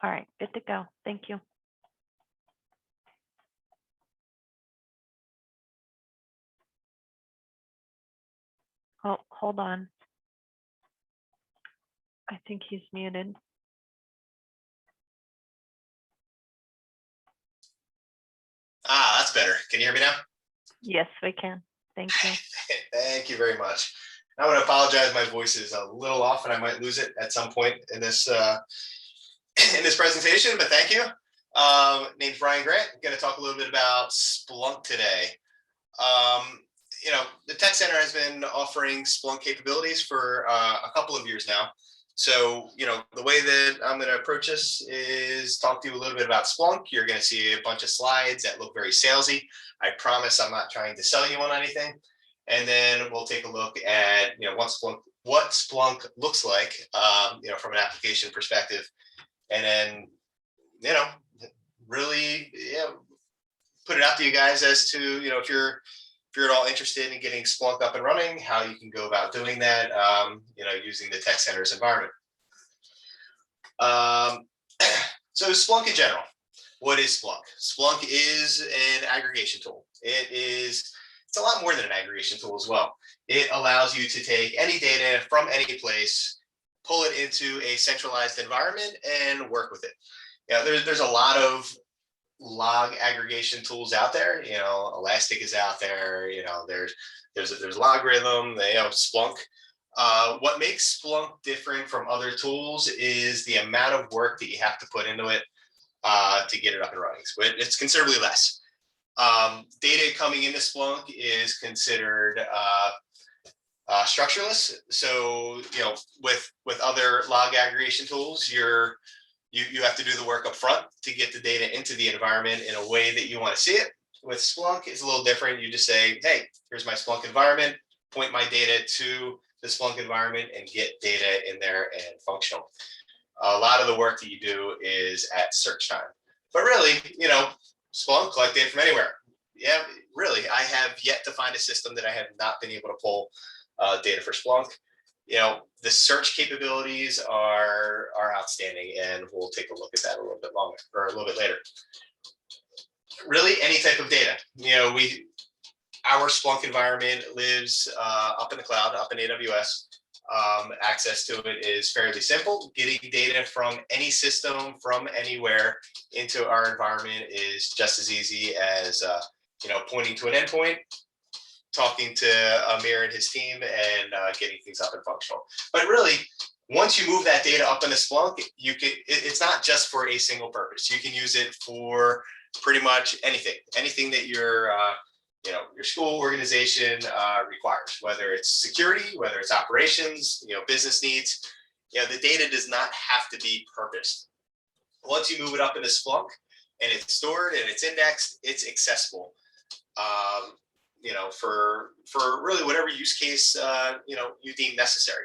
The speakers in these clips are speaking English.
All right, good to go. Thank you. Oh, hold on. I think he's muted. That's better. Can you hear me now? Yes, we can. Thank you. Thank you very much. I want to apologize. My voice is a little off, and I might lose it at some point in this presentation. But thank you. Name's Bryan Grant. I'm going to talk a little bit about Splunk today. The Tech Center has been offering Splunk capabilities for a couple of years now. So, the way that I'm going to approach this is talk to you a little bit about Splunk. You're going to see a bunch of slides that look very salesy. I promise I'm not trying to sell you on anything. And then we'll take a look at, what Splunk looks like, from an application perspective. And then, really, put it out to you guys as to, if you're at all interested in getting Splunk up and running, how you can go about doing that, using the Tech Center's environment. So Splunk in general, what is Splunk? Splunk is an aggregation tool. It's a lot more than an aggregation tool as well. It allows you to take any data from any place, pull it into a centralized environment, and work with it. There's a lot of log aggregation tools out there. Elastic is out there. There's Logarithm. Splunk. What makes Splunk different from other tools is the amount of work that you have to put into it to get it up and running. So it's considerably less. Data coming into Splunk is considered structureless. So with other log aggregation tools, you have to do the work up front to get the data into the environment in a way that you want to see it. With Splunk, it's a little different. You just say, hey, here's my Splunk environment, point my data to the Splunk environment and get data in there and functional. A lot of the work that you do is at search time. But really, Splunk collect data from anywhere. Yeah, really, I have yet to find a system that I have not been able to pull data for Splunk. The search capabilities are outstanding, and we'll take a look at that a little bit longer or a little bit later. Really, any type of data. Our Splunk environment lives up in the cloud, up in AWS. Access to it is fairly simple. Getting data from any system, from anywhere into our environment is just as easy as pointing to an endpoint, talking to Amir and his team, and getting things up and functional. But really, once you move that data up into Splunk, it's not just for a single purpose. You can use it for pretty much anything that your school organization requires, whether it's security, whether it's operations, business needs. The data does not have to be purposed. Once you move it up into Splunk and it's stored and it's indexed, it's accessible. For really whatever use case you deem necessary.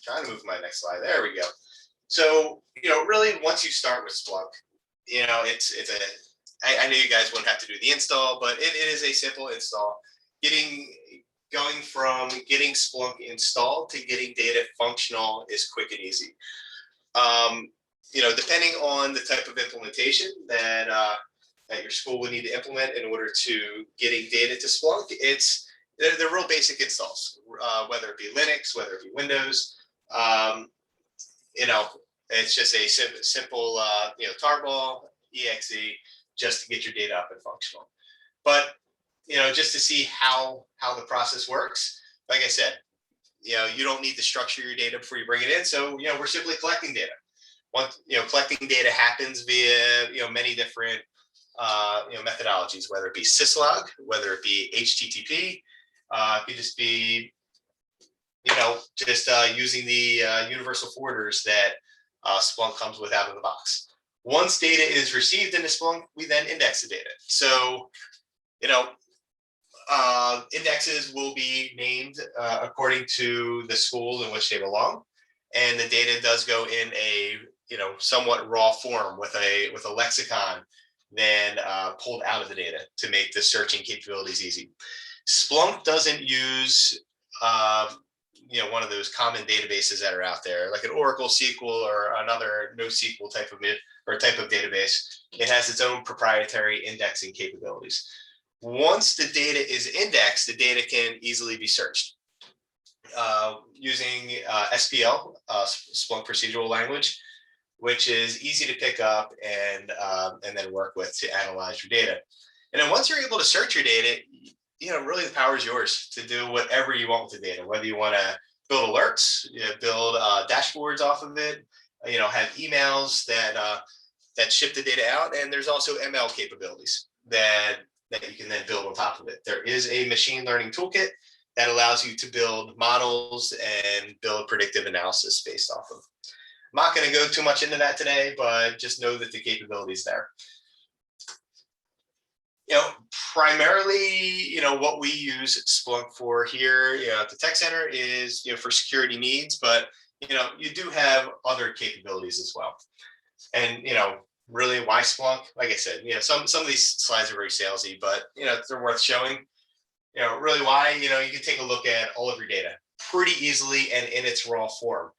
Trying to move my next slide. There we go. So really, once you start with Splunk, I know you guys wouldn't have to do the install, but it is a simple install. Going from getting Splunk installed to getting data functional is quick and easy. Depending on the type of implementation that your school would need to implement in order to getting data to Splunk, they're real basic installs, whether it be Linux, whether it be Windows. It's just a simple tarball, exe, just to get your data up and functional. But just to see how the process works, like I said, you don't need to structure your data before you bring it in. So we're simply collecting data. Collecting data happens via many different methodologies, whether it be syslog, whether it be HTTP, it could just be using the universal forwarders that Splunk comes with out of the box. Once data is received into Splunk, we then index the data. So indexes will be named according to the school in which they belong, and the data does go in a somewhat raw form with a lexicon then pulled out of the data to make the searching capabilities easy. Splunk doesn't use one of those common databases that are out there, like an Oracle SQL or another NoSQL type of database. It has its own proprietary indexing capabilities. Once the data is indexed, the data can easily be searched using SPL, Splunk Procedural Language, which is easy to pick up and then work with to analyze your data. And then once you're able to search your data, really the power is yours to do whatever you want with the data, whether you want to build alerts, build dashboards off of it, have emails that ship the data out. And there's also ML capabilities that you can then build on top of it. There is a machine learning toolkit that allows you to build models and build predictive analysis based off of. I'm not going to go too much into that today, but just know that the capability is there. Primarily, what we use Splunk for here, at the tech center is, for security needs, but, you do have other capabilities as well. And, really why Splunk? Like I said, some of these slides are very salesy, but, they're worth showing. Really why, you can take a look at all of your data pretty easily and in its raw form.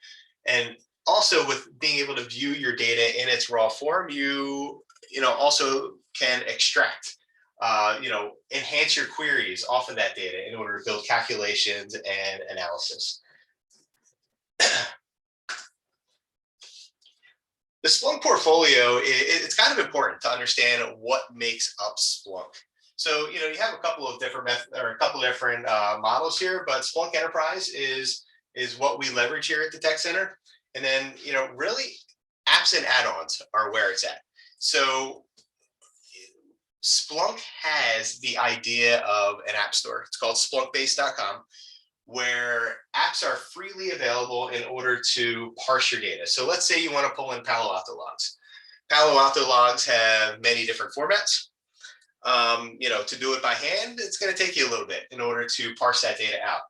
And also with being able to view your data in its raw form, you also can extract, enhance your queries off of that data in order to build calculations and analysis. The Splunk portfolio, it's kind of important to understand what makes up Splunk. So, you have a couple of different models here, but Splunk Enterprise is what we leverage here at the Tech Center. And then, really apps and add-ons are where it's at. So Splunk has the idea of an app store. It's called splunkbase.com, where apps are freely available in order to parse your data. So let's say you want to pull in Palo Alto logs. Palo Alto logs have many different formats. To do it by hand, it's going to take you a little bit in order to parse that data out.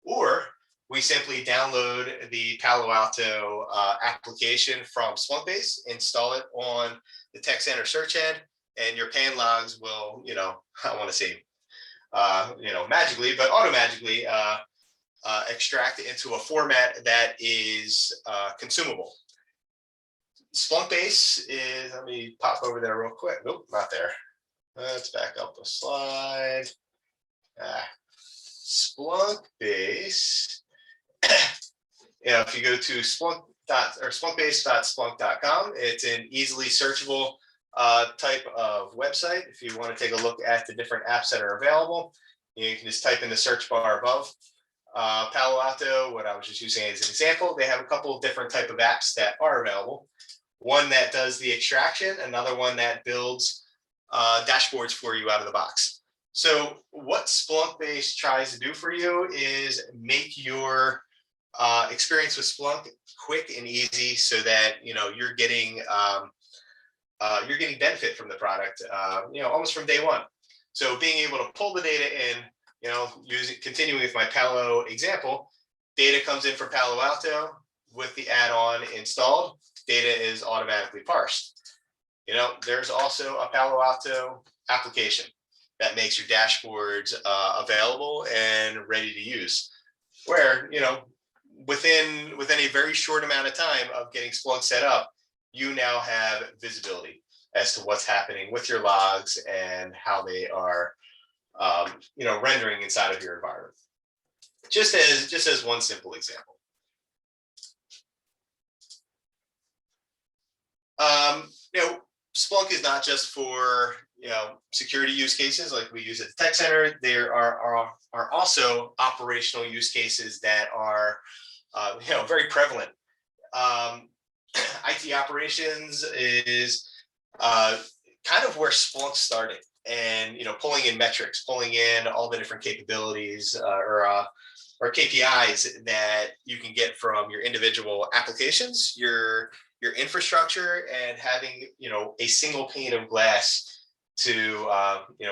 Or we simply download the Palo Alto application from Splunkbase, install it on the Tech Center search head, and your PAN logs will, I want to say, magically, but automagically extract into a format that is consumable. Splunkbase is, let me pop over there real quick. Nope, not there. Let's back up the slide. Splunkbase. If you go to splunkbase.splunk.com, it's an easily searchable type of website. If you want to take a look at the different apps that are available, you can just type in the search bar above. Palo Alto, what I was just using as an example, they have a couple of different type of apps that are available. One that does the extraction, another one that builds dashboards for you out of the box. So what Splunkbase tries to do for you is make your experience with Splunk quick and easy, so that you're getting benefit from the product, almost from day one. So being able to pull the data in, continuing with my Palo example, data comes in from Palo Alto with the add-on installed, data is automatically parsed. There's also a Palo Alto application that makes your dashboards available and ready to use, where, within a very short amount of time of getting Splunk set up, you now have visibility as to what's happening with your logs and how they are, rendering inside of your environment. Just as one simple example. Splunk is not just for security use cases like we use at the Tech Center. There are also operational use cases that are very prevalent. IT operations is kind of where Splunk started, and pulling in metrics, pulling in all the different capabilities or KPIs that you can get from your individual applications, your infrastructure, and having a single pane of glass to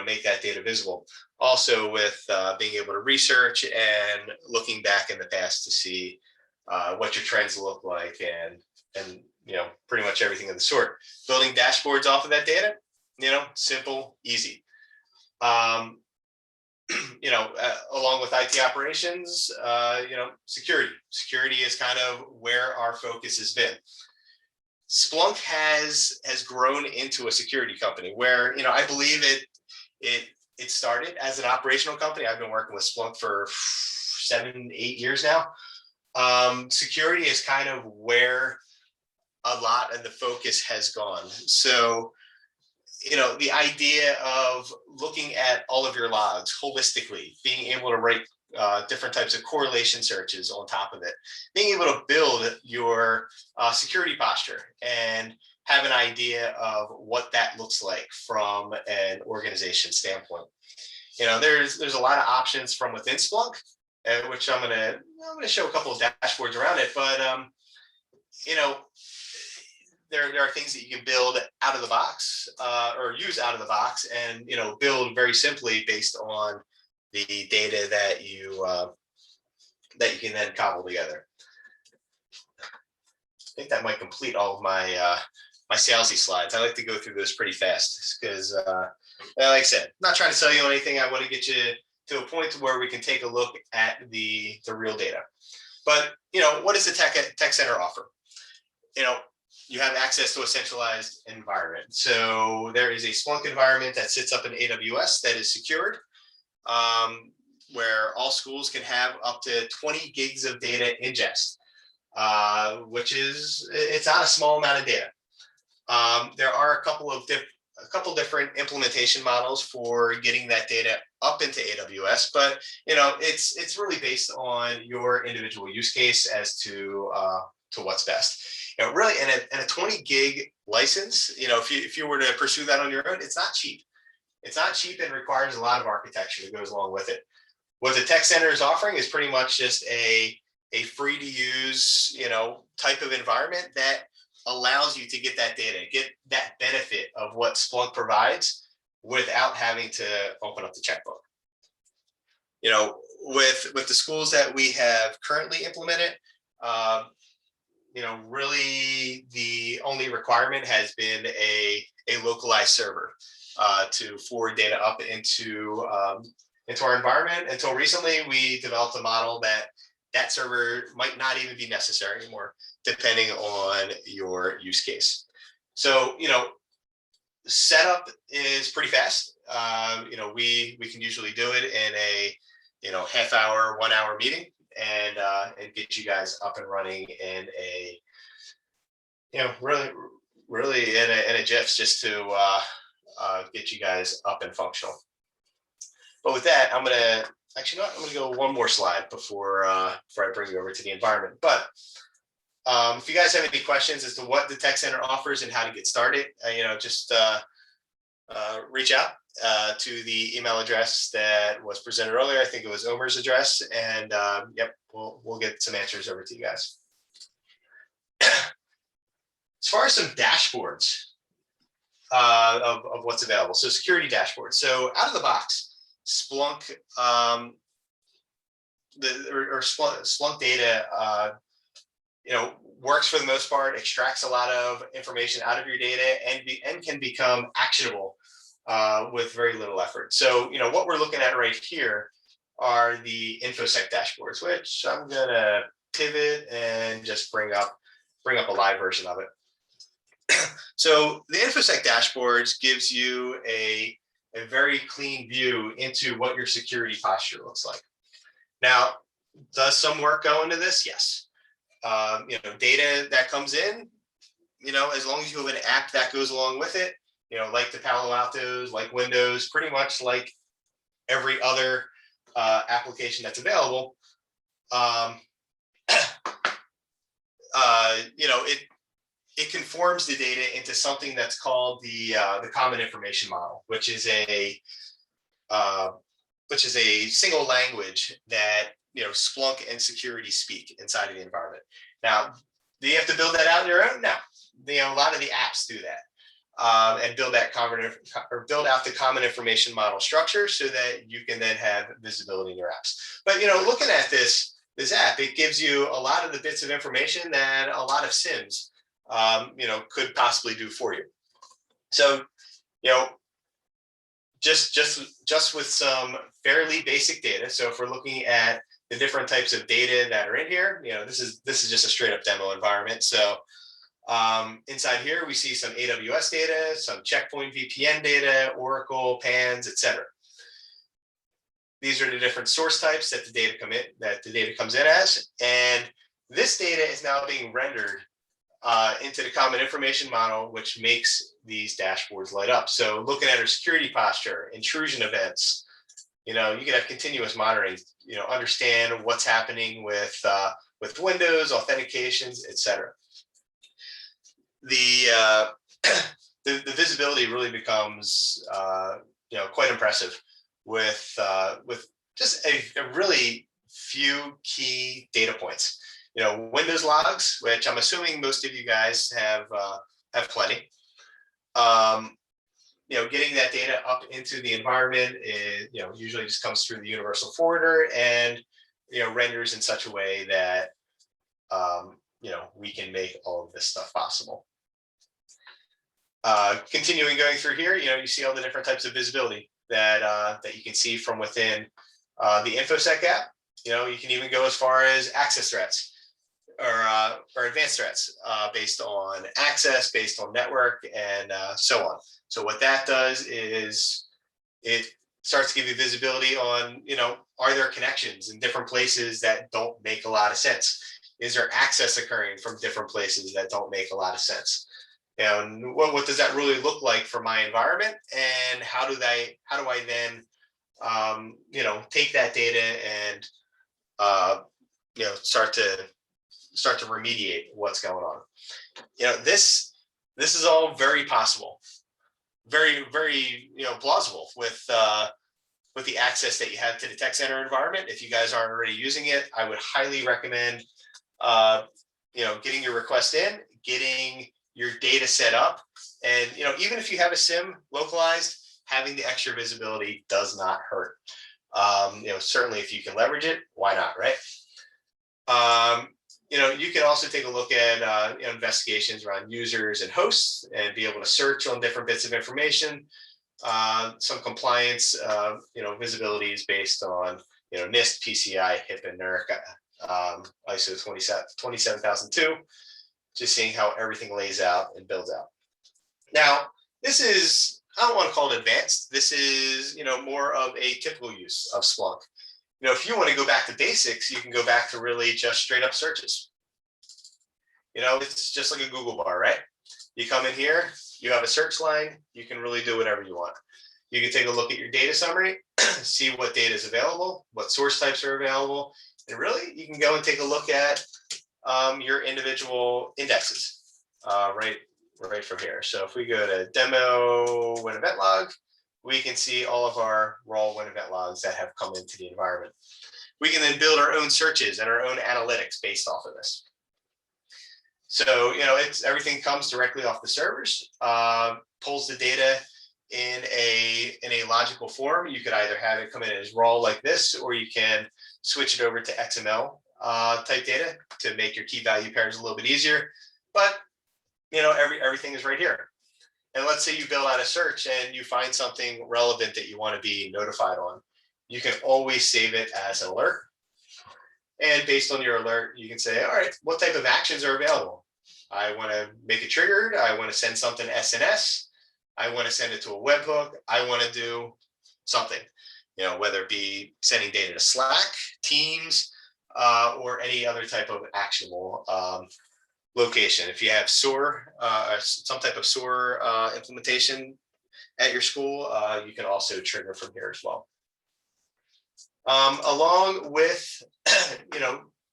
make that data visible. Also with being able to research and looking back in the past to see what your trends look like, and pretty much everything of the sort. Building dashboards off of that data, simple, easy. along with IT operations, security is kind of where our focus has been. Splunk has grown into a security company where, I believe it started as an operational company. I've been working with Splunk for 7, 8 years now. Security is kind of where a lot of the focus has gone. So, the idea of looking at all of your logs holistically, being able to write different types of correlation searches on top of it, being able to build your security posture and have an idea of what that looks like from an organization standpoint. There's a lot of options from within Splunk, which I'm gonna show a couple of dashboards around it, but there are things that you can build out of the box or use out of the box, and build very simply based on the data that you can then cobble together. I think that might complete all of my my salesy slides. I like to go through those pretty fast because, like I said, I'm not trying to sell you anything. I want to get you to a point where we can take a look at the real data. But what does the tech center offer? You have access to a centralized environment. So there is a Splunk environment that sits up in AWS that is secured, where all schools can have up to 20 gigs of data ingest, which it's not a small amount of data. There are a couple different implementation models for getting that data up into AWS, but it's really based on your individual use case as to what's best. Really, in a 20 gig license, if you were to pursue that on your own, it's not cheap. It's not cheap and requires a lot of architecture that goes along with it. What the tech center is offering is pretty much just a free to use, type of environment that allows you to get that data, get that benefit of what Splunk provides without having to open up the checkbook. With the schools that we have currently implemented, really the only requirement has been a localized server to forward data up into our environment. Until recently, we developed a model that server might not even be necessary anymore, depending on your use case. So, setup is pretty fast. We can usually do it in a half hour, 1 hour meeting, and get you guys up and running in a really in a GIFs, just to get you guys up and functional. But with that, I'm gonna go one more slide before I bring you over to the environment. But if you guys have any questions as to what the tech center offers and how to get started, just reach out to the email address that was presented earlier. I think it was Omer's address, and we'll get some answers over to you guys. As far as some dashboards of what's available, so security dashboards. So out of the box, Splunk Splunk data, works for the most part, extracts a lot of information out of your data, and can become actionable with very little effort. So, what we're looking at right here are the InfoSec dashboards, which I'm gonna pivot and just bring up a live version of it. So the InfoSec dashboards gives you a very clean view into what your security posture looks like. Now, does some work go into this? Yes. Data that comes in, as long as you have an app that goes along with it, like the Palo Altos, like Windows, pretty much like every other application that's available, it conforms the data into something that's called the Common Information Model, which is a single language that Splunk and security speak inside of the environment. Now, do you have to build that out on your own? No. A lot of the apps do that, and build out the Common Information Model structure so that you can then have visibility in your apps. But looking at this app, it gives you a lot of the bits of information that a lot of SIMs could possibly do for you. So, just with some fairly basic data. So if we're looking at the different types of data that are in here, this is just a straight up demo environment. So inside here, we see some AWS data, some Checkpoint VPN data, Oracle, PANs, etc. These are the different source types that the data comes in as, and this data is now being rendered into the common information model, which makes these dashboards light up. So looking at our security posture, intrusion events, you can have continuous monitoring, understand what's happening with Windows, authentications, etc. The visibility really becomes quite impressive with just a really few key data points. Windows logs, which I'm assuming most of you guys have plenty. Getting that data up into the environment is, usually just comes through the universal forwarder and, renders in such a way that, we can make all of this stuff possible. Continuing going through here, you see all the different types of visibility that you can see from within the InfoSec app. You can even go as far as access threats or advanced threats based on access, based on network, and so on. So what that does is it starts to give you visibility on, are there connections in different places that don't make a lot of sense? Is there access occurring from different places that don't make a lot of sense? And what does that really look like for my environment? And how do I then, take that data and, start to remediate what's going on? This is all very possible, very, very, plausible with the access that you have to the tech center environment. If you guys aren't already using it, I would highly recommend, getting your request in, getting your data set up, and even if you have a SIM localized, having the extra visibility does not hurt. Certainly if you can leverage it, why not, right? You can also take a look at investigations around users and hosts and be able to search on different bits of information. Some compliance, visibility is based on NIST, PCI, HIP, and NERC, ISO 27002. Just seeing how everything lays out and builds out. Now, this is, I don't want to call it advanced. This is, more of a typical use of Splunk. If you want to go back to basics, you can go back to really just straight up searches. It's just like a Google bar, right? You come in here, you have a search line, you can really do whatever you want. You can take a look at your data summary, see what data is available, what source types are available, and really you can go and take a look at your individual indexes right from here. So if we go to demo win event log, we can see all of our raw win event logs that have come into the environment. We can then build our own searches and our own analytics based off of this. So, everything comes directly off the servers, pulls the data in a logical form. You could either have it come in as raw like this, or you can switch it over to XML type data to make your key value pairs a little bit easier. But, everything is right here. And let's say you build out a search and you find something relevant that you want to be notified on. You can always save it as an alert. And based on your alert, you can say, all right, what type of actions are available? I want to make it triggered. I want to send something to SNS. I want to send it to a webhook. I want to do something, whether it be sending data to Slack, Teams, or any other type of actionable location. If you have SOAR, some type of SOAR implementation at your school, you can also trigger from here as well. Along with,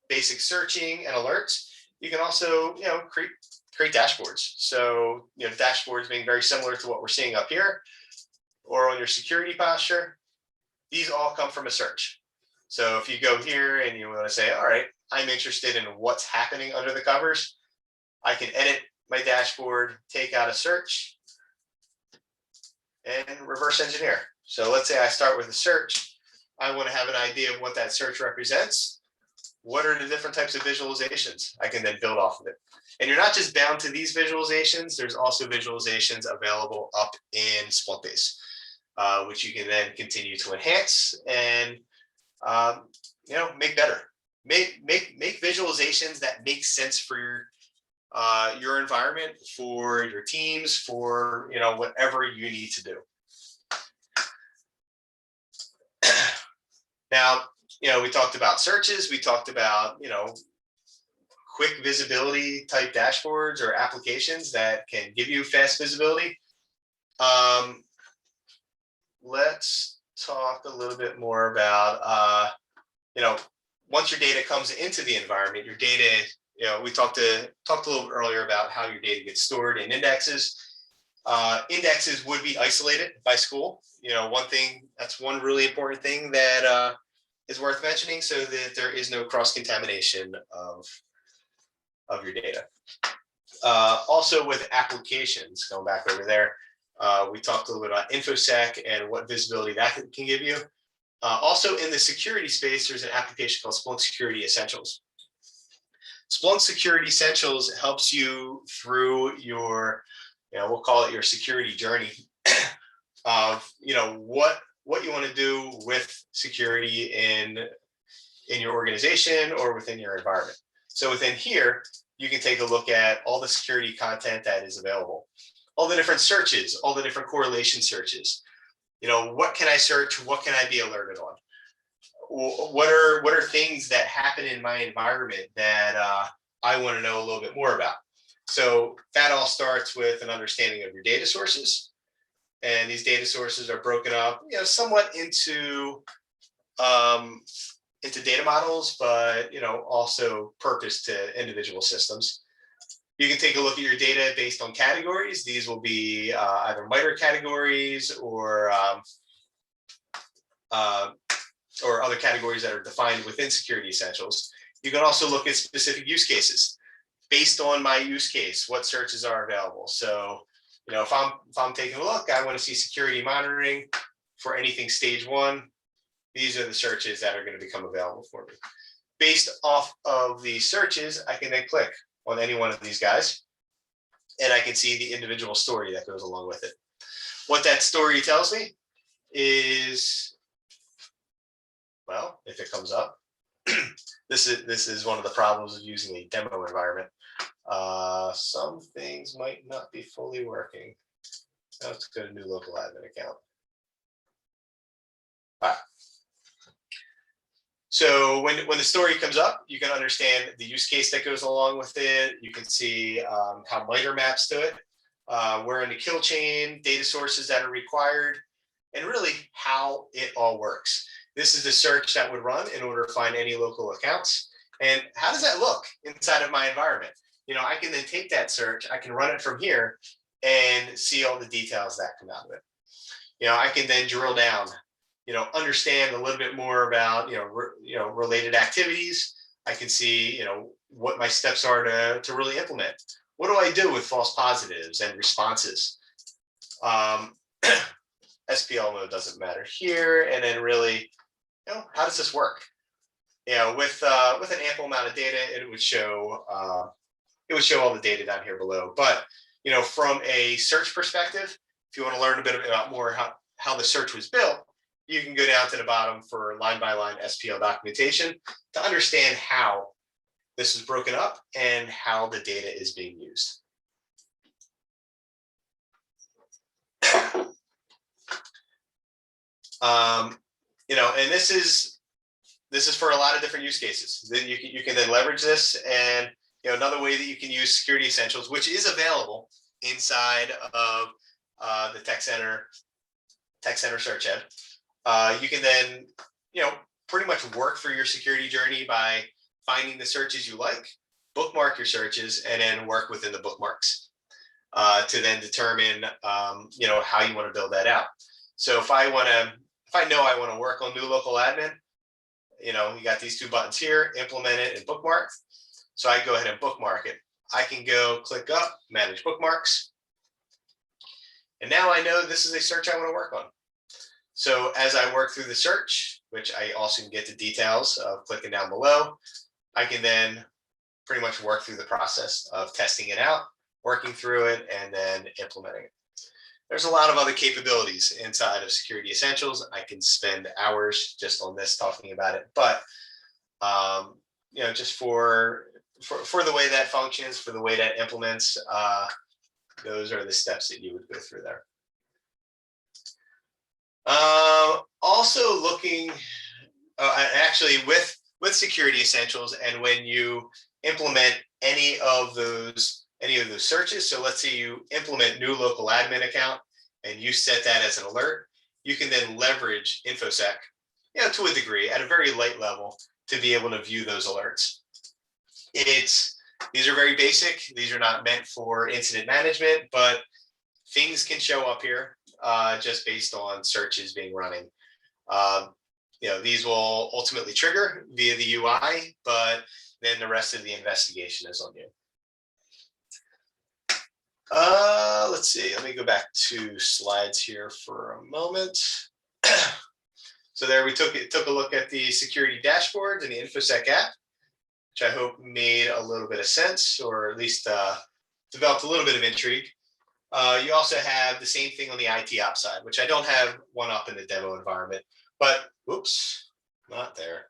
basic searching and alerts, you can also, create dashboards. So, dashboards being very similar to what we're seeing up here or on your security posture, these all come from a search. So if you go here and you want to say, all right, I'm interested in what's happening under the covers, I can edit my dashboard, take out a search, and reverse engineer. So let's say I start with a search. I want to have an idea of what that search represents. What are the different types of visualizations? I can then build off of it. And you're not just bound to these visualizations. There's also visualizations available up in Splunkbase. which you can then continue to enhance and make better. Make visualizations that make sense for your environment, for your teams, for whatever you need to do. Now, we talked about searches. We talked about quick visibility type dashboards or applications that can give you fast visibility. Let's talk a little bit more about once your data comes into the environment, your data, we talked a little earlier about how your data gets stored in indexes. Indexes would be isolated by school. That's one really important thing that is worth mentioning, so that there is no cross-contamination of your data. Also with applications, going back over there, we talked a little bit about InfoSec and what visibility that can give you. Also in the security space, there's an application called Splunk Security Essentials. Splunk Security Essentials helps you through your, we'll call it your security journey of, what you want to do with security in your organization or within your environment. So within here, you can take a look at all the security content that is available, all the different searches, all the different correlation searches. What can I search? What can I be alerted on? What are things that happen in my environment that I want to know a little bit more about? So that all starts with an understanding of your data sources. And these data sources are broken up, somewhat into data models, but also purpose to individual systems. You can take a look at your data based on categories. These will be either MITRE categories or other categories that are defined within Security Essentials. You can also look at specific use cases. Based on my use case, what searches are available? So, if I'm taking a look, I want to see security monitoring for anything stage 1. These are the searches that are going to become available for me. Based off of the searches, I can then click on any one of these guys, and I can see the individual story that goes along with it. What that story tells me is, well, if it comes up, this is one of the problems of using a demo environment. Some things might not be fully working. Let's go to new local admin account. All right. So when the story comes up, you can understand the use case that goes along with it. You can see how MITRE maps to it, where in the kill chain, data sources that are required, and really how it all works. This is the search that would run in order to find any local accounts. And how does that look inside of my environment? I can then take that search, I can run it from here and see all the details that come out of it. I can then drill down, understand a little bit more about, related activities. I can see, what my steps are to really implement. What do I do with false positives and responses? SPL mode doesn't matter here. And then really, how does this work? With an ample amount of data, it would show all the data down here below. But from a search perspective, if you want to learn a bit about more how the search was built, you can go down to the bottom for line by line SPL documentation to understand how this is broken up and how the data is being used. And this is for a lot of different use cases. Then you can then leverage this, and another way that you can use Security Essentials, which is available inside of the Tech Center Search Ed. You can then pretty much work through your security journey by finding the searches you like, bookmark your searches, and then work within the bookmarks to then determine how you want to build that out. So if I know I want to work on new local admin, you got these two buttons here, implement it and bookmark. So I go ahead and bookmark it. I can go click up, manage bookmarks. And now I know this is a search I want to work on. So as I work through the search, which I also can get the details of clicking down below, I can then pretty much work through the process of testing it out, working through it, and then implementing it. there's a lot of other capabilities inside of Security Essentials. I can spend hours just on this talking about it, but just for the way that functions, for the way that implements, those are the steps that you would go through there. Also looking, actually with Security Essentials, and when you implement any of those searches, so let's say you implement new local admin account and you set that as an alert, you can then leverage InfoSec, to a degree, at a very light level, to be able to view those alerts. These are very basic. These are not meant for incident management, but things can show up here just based on searches being running. These will ultimately trigger via the UI, but then the rest of the investigation is on you. Let's see, let me go back to slides here for a moment. So there we took a look at the security dashboards and the InfoSec app, which I hope made a little bit of sense, or at least developed a little bit of intrigue. You also have the same thing on the IT ops side, which I don't have one up in the demo environment, but oops, not there.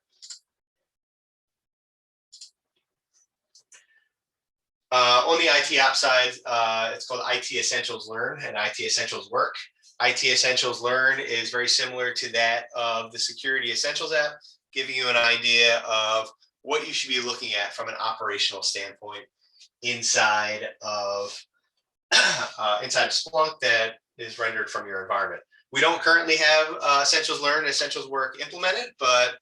On the IT ops side, it's called IT Essentials Learn and IT Essentials Work. IT Essentials Learn is very similar to that of the Security Essentials app, giving you an idea of what you should be looking at from an operational standpoint inside of Splunk that is rendered from your environment. We don't currently have Essentials Learn and Essentials Work implemented, but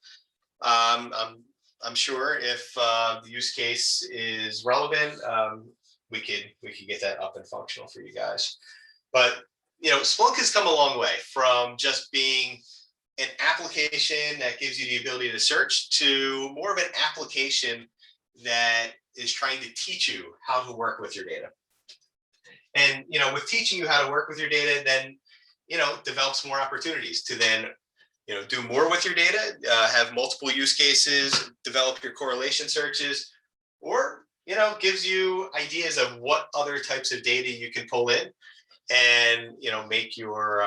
I'm sure if the use case is relevant, we could get that up and functional for you guys. But Splunk has come a long way from just being an application that gives you the ability to search to more of an application that is trying to teach you how to work with your data. And with teaching you how to work with your data, then develops more opportunities to then do more with your data, have multiple use cases, develop your correlation searches, or gives you ideas of what other types of data you can pull in, and make your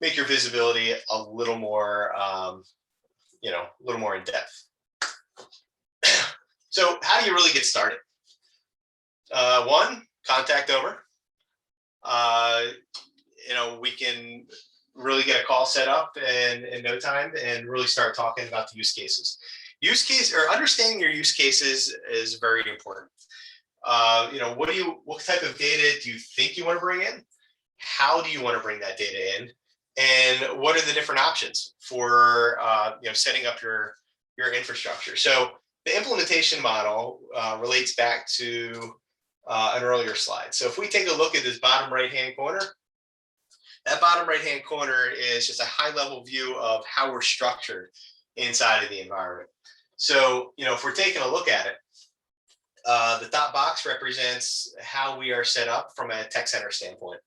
visibility a little more in depth. So how do you really get started? One, contact Omer. We can really get a call set up in no time and really start talking about the use cases. Understanding your use cases is very important. What type of data do you think you want to bring in? How do you want to bring that data in? And what are the different options for setting up your infrastructure? So the implementation model relates back to an earlier slide. So if we take a look at this bottom right-hand corner, that bottom right-hand corner is just a high-level view of how we're structured inside of the environment. So, if we're taking a look at it, the top box represents how we are set up from a tech center standpoint.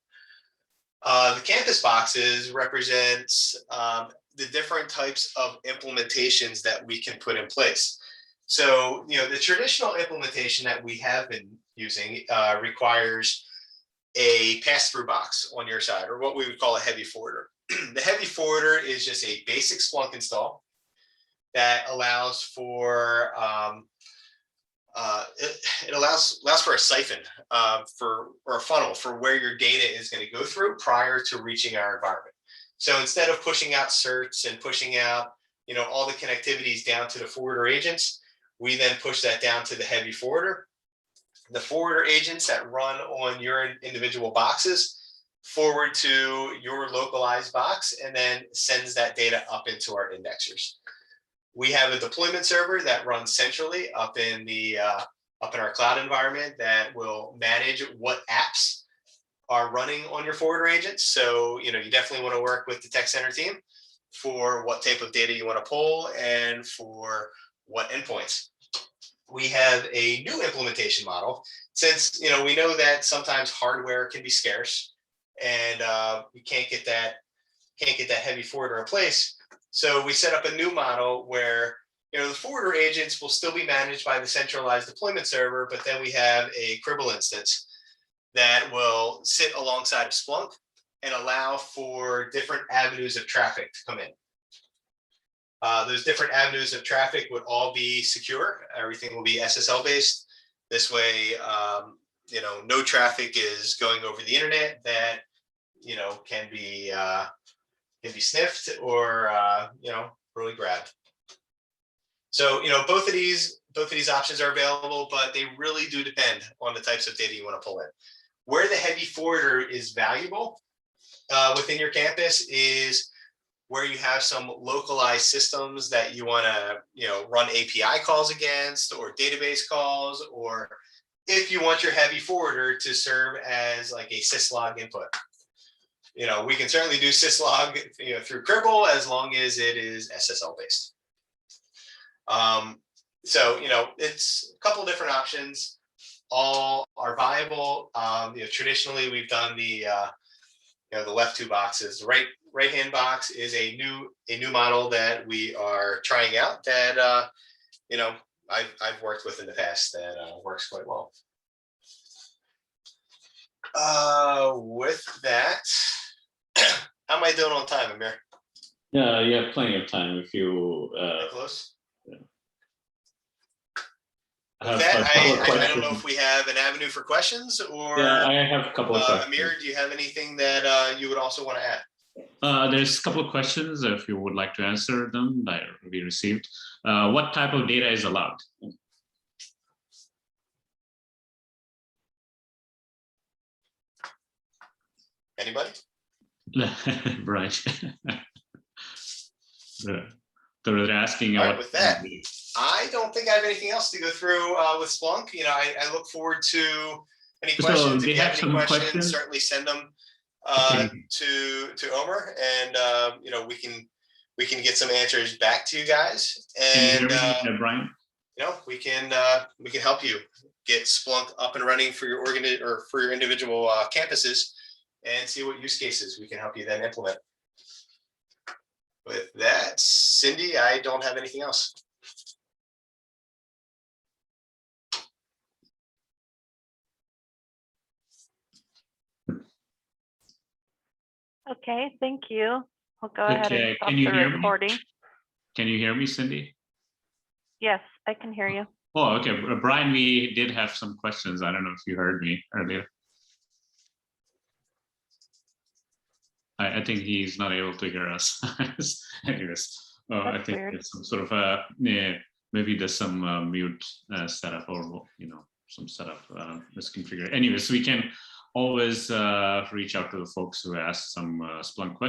The campus boxes represents the different types of implementations that we can put in place. So, the traditional implementation that we have been using requires a pass-through box on your side, or what we would call a heavy forwarder. The heavy forwarder is just a basic Splunk install that allows for it allows for a siphon or a funnel for where your data is going to go through prior to reaching our environment. So instead of pushing out certs and pushing out all the connectivities down to the forwarder agents, we then push that down to the heavy forwarder. The forwarder agents that run on your individual boxes forward to your localized box and then sends that data up into our indexers. We have a deployment server that runs centrally up in our cloud environment that will manage what apps are running on your forwarder agents. So you definitely want to work with the tech center team for what type of data you want to pull and for what endpoints. We have a new implementation model, since we know that sometimes hardware can be scarce and we can't get that heavy forwarder in place. So we set up a new model where the forwarder agents will still be managed by the centralized deployment server, but then we have a Cribble instance that will sit alongside of Splunk and allow for different avenues of traffic to come in. Those different avenues of traffic would all be secure. Everything will be SSL based. This way, no traffic is going over the internet that can be sniffed or really grabbed. So both of these options are available, but they really do depend on the types of data you want to pull in. Where the heavy forwarder is valuable within your campus is where you have some localized systems that you want to run API calls against, or database calls, or if you want your heavy forwarder to serve as like a syslog input. We can certainly do syslog through Cribble as long as it is SSL based. So it's a couple different options. All are viable. Traditionally we've done the left two boxes. The right hand box is a new model that we are trying out that I've worked with in the past that works quite well. With that, how am I doing on time, Amir? Yeah, you have plenty of time if you. Close. Yeah. With that, I don't know if we have an avenue for questions, or yeah, I have a couple of questions. Amir, do you have anything that you would also want to add? There's a couple of questions if you would like to answer them that we received. What type of data is allowed? Anybody? Right. So they're asking. All right, with that, I don't think I have anything else to go through with Splunk. I look forward to any questions. So if you have any questions, certainly send them to Omer, and we can get some answers back to you guys. And Bryan? we can help you get Splunk up and running for your for your individual campuses, and see what use cases we can help you then implement. With that, Cindy, I don't have anything else. Okay, thank you. We'll go ahead and stop Can you the hear recording. me? Can you hear me, Cindy? Yes, I can hear you. Oh, okay. Bryan, we did have some questions. I don't know if you heard me earlier. I think he's not able to hear us. Anyways, I think weird. it's some sort of maybe there's some mute setup, or some setup misconfigured. Anyways, we can always reach out to the folks who asked some Splunk questions.